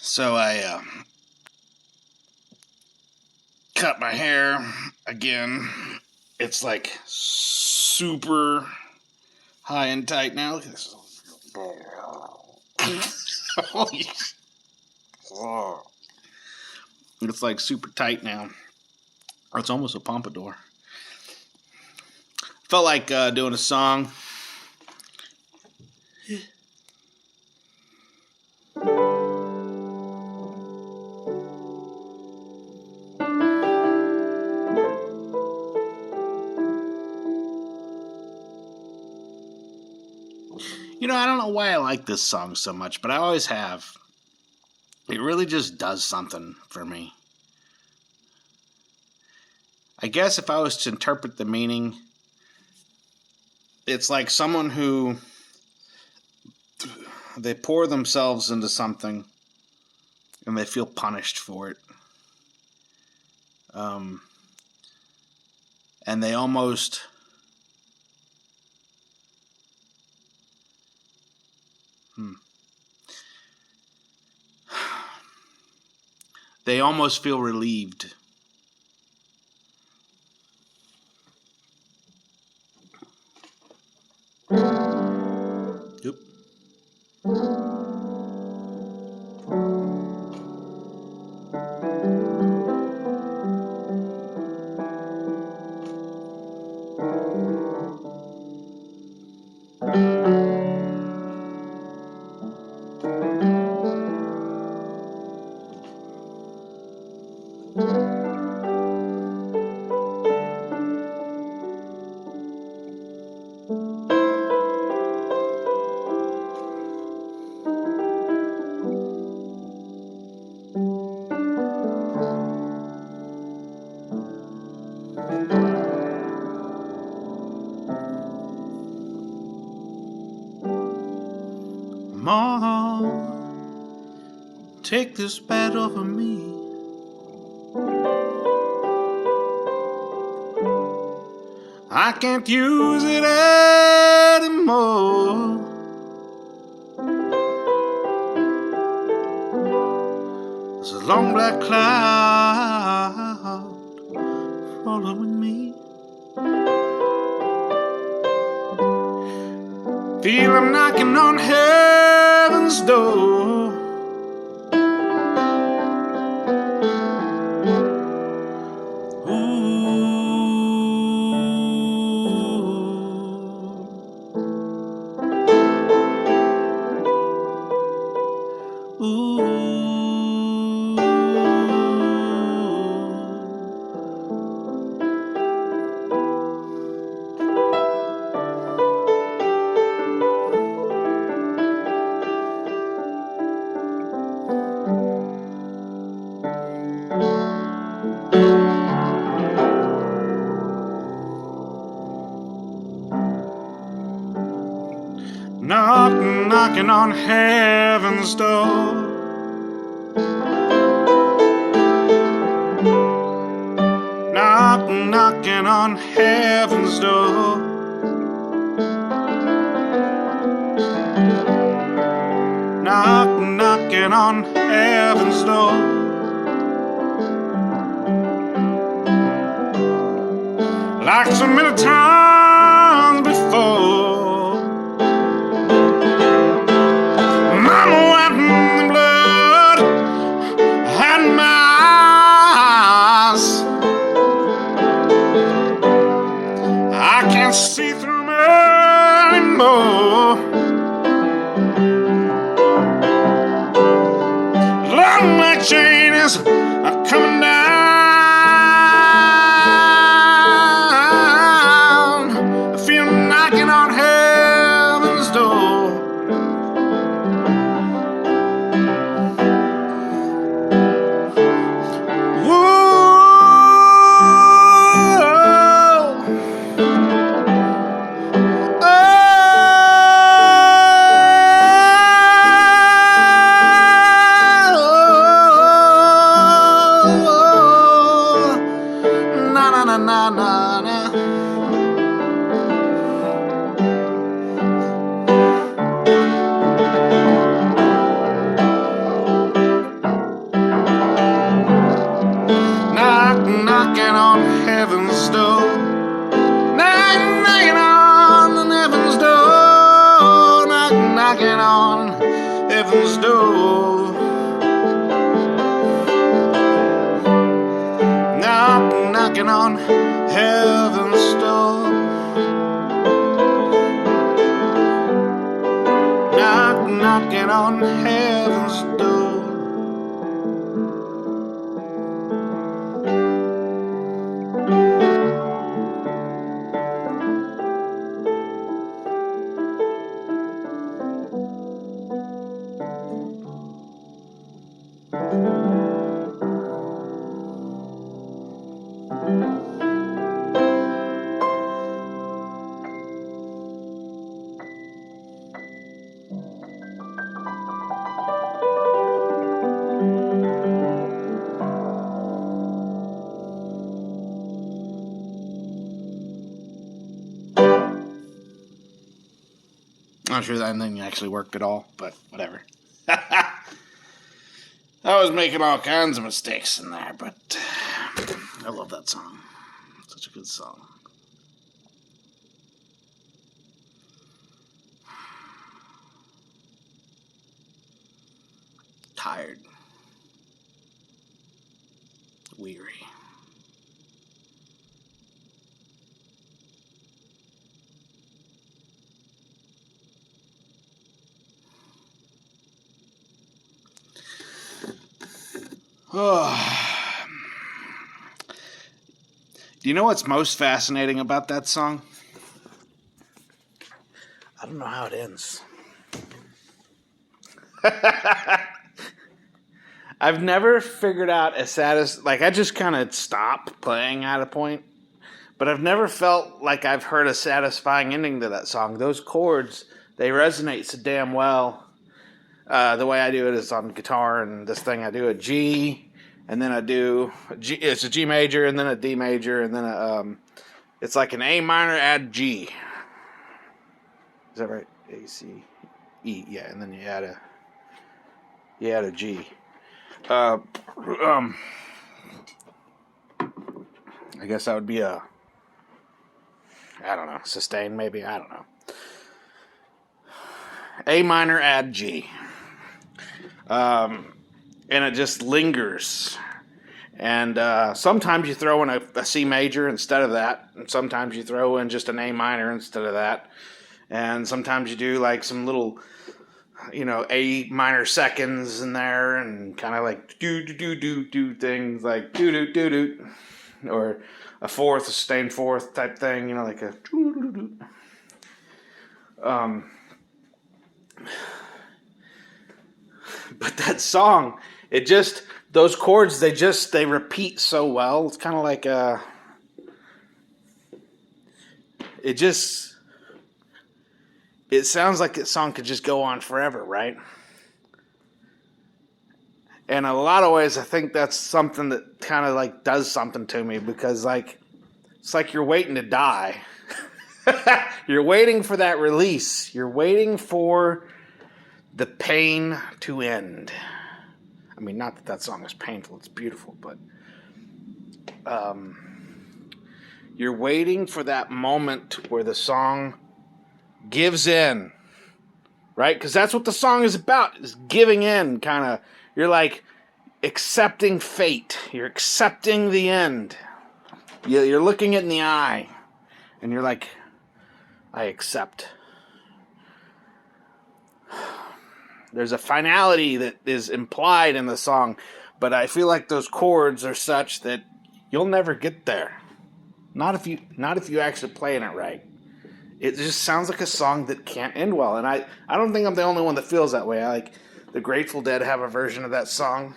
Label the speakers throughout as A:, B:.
A: So I cut my hair again. It's like super high and tight now. Look at this. It's like super tight now. It's almost a pompadour. Felt like doing a song. You know, I don't know why I like this song so much, but I always have. It really just does something for me. I guess if I was to interpret the meaning, it's like someone who they pour themselves into something and they feel punished for it. And they almost they almost feel relieved. Oop. Mom, take this bat off of me. I can't use it anymore. There's a long black cloud following me. Feel I'm knocking on heaven's door. Knocking on heaven's door. Knocking on heaven's door. Knocking on heaven's door. Like so many times before. See through me anymore. Long my chain is coming down. I feel knocking on heaven's door. heaven's door. Knocking on heaven's door. Knocking on heaven's door. I'm not sure that ending actually worked at all, but whatever. I was making all kinds of mistakes in there, but I love that song. Such a good song. Tired. Weary. Oh. Do you know what's most fascinating about that song? I don't know how it ends. I've never figured out I just kind of stop playing at a point, but I've never felt like I've heard a satisfying ending to that song. Those chords, they resonate so damn well. The way I do it is on guitar, and this thing I do a G, and then I do it's a G major, and then a D major, and then it's like an A minor add G. Is that right? A, C, E, yeah, and then you add a G. I guess that would be I don't know, sustain maybe, I don't know. A minor add G. And it just lingers. And sometimes you throw in a C major instead of that, and sometimes you throw in just an A minor instead of that, and sometimes you do like some little, A minor seconds in there, and kind of like do things like do, or a fourth, a sustained fourth type thing, like a But that song, those chords, they repeat so well. It's kind of like it sounds like that song could just go on forever, right? And in a lot of ways, I think that's something that kind of like does something to me, because it's like you're waiting to die. You're waiting for that release. You're waiting for the pain to end. I mean, not that song is painful, it's beautiful, but you're waiting for that moment where the song gives in, right? Because that's what the song is about, is giving in, kind of. You're like accepting fate. You're accepting the end. You're looking it in the eye, and you're like, I accept. There's a finality that is implied in the song, but I feel like those chords are such that you'll never get there. Not if you actually playing it right. It just sounds like a song that can't end well, and I don't think I'm the only one that feels that way. Like the Grateful Dead have a version of that song,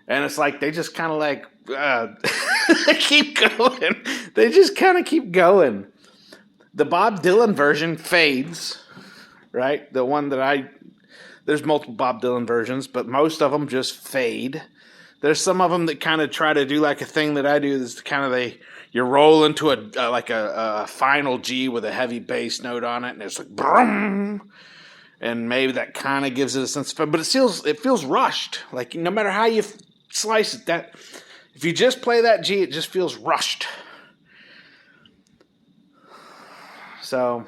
A: and it's like they just kind of like they keep going. They just kind of keep going. The Bob Dylan version fades. Right? The one there's multiple Bob Dylan versions, but most of them just fade. There's some of them that kind of try to do like a thing that I do. Is kind of you roll into a final G with a heavy bass note on it, and it's like brum, and maybe that kind of gives it a sense of fun, but it feels rushed. Like no matter how you slice it, that if you just play that G, it just feels rushed. So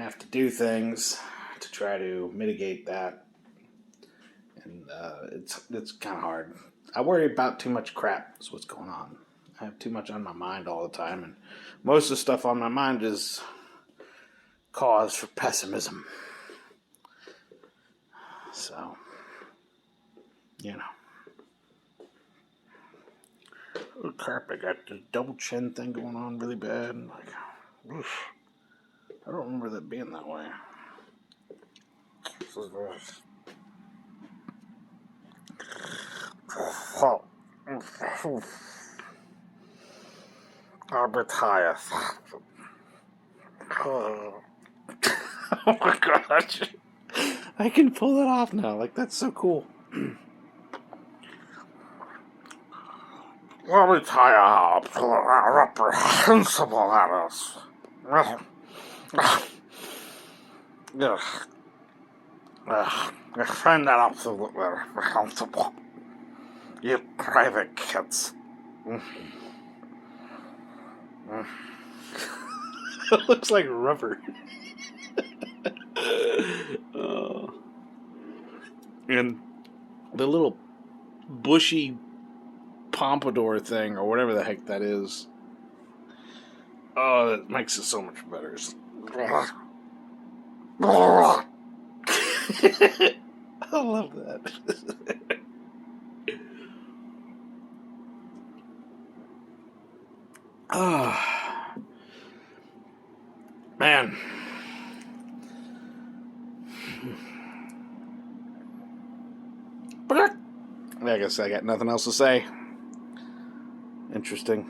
A: have to do things to try to mitigate that, and it's kind of hard. I worry about too much crap. Is what's going on. I have too much on my mind all the time, and most of the stuff on my mind is cause for pessimism. So, you know. Oh crap, I got the double chin thing going on really bad. Like, oof. I don't remember that being that way. I'll be tired. Oh my gosh. I can pull it off now. Like, that's so cool. Let me tell you how reprehensible that is. Yeah. I find that absolutely reprehensible. You private kids. It looks like rubber. And the little bushy pompadour thing, or whatever the heck that is. Oh, that makes it so much better. I love that. Oh, man. I guess I got nothing else to say. Interesting.